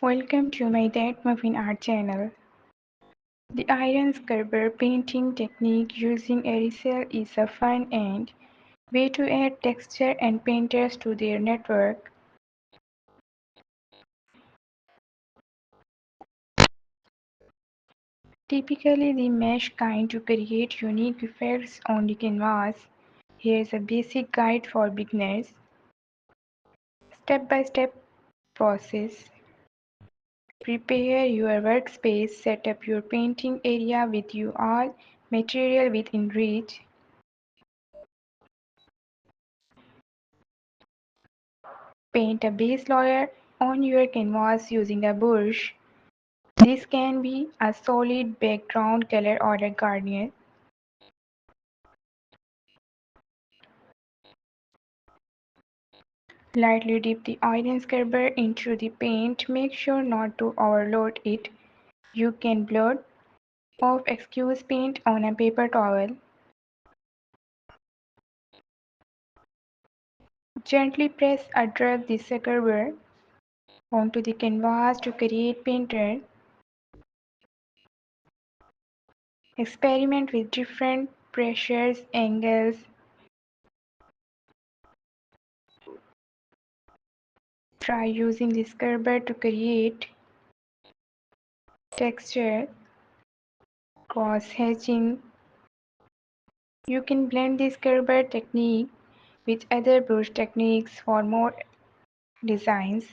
Welcome to my ThatMuffinART channel. The iron scrubber painting technique using aerosol is a fun and way to add texture and painters to their network. Typically the mesh kind to create unique effects on the canvas. Here's a basic guide for beginners. Step-by-step process. Prepare your workspace, set up your painting area with you all material within reach. Paint a base layer on your canvas using a brush. This can be a solid background color or a garnier. Lightly dip the iron scrubber into the paint. Make sure not to overload it. You can blot off excess paint on a paper towel. Gently press or drag the scrubber onto the canvas to create pattern. Experiment with different pressures, angles. Try using the scrubber to create texture, cross hatching. You can blend the scrubber technique with other brush techniques for more designs.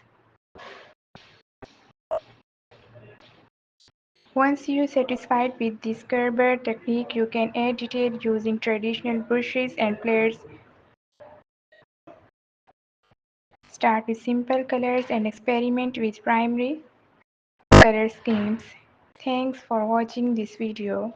Once you're satisfied with the scrubber technique, you can add detail using traditional brushes and plates. Start with simple colors and experiment with primary color schemes. Thanks for watching this video.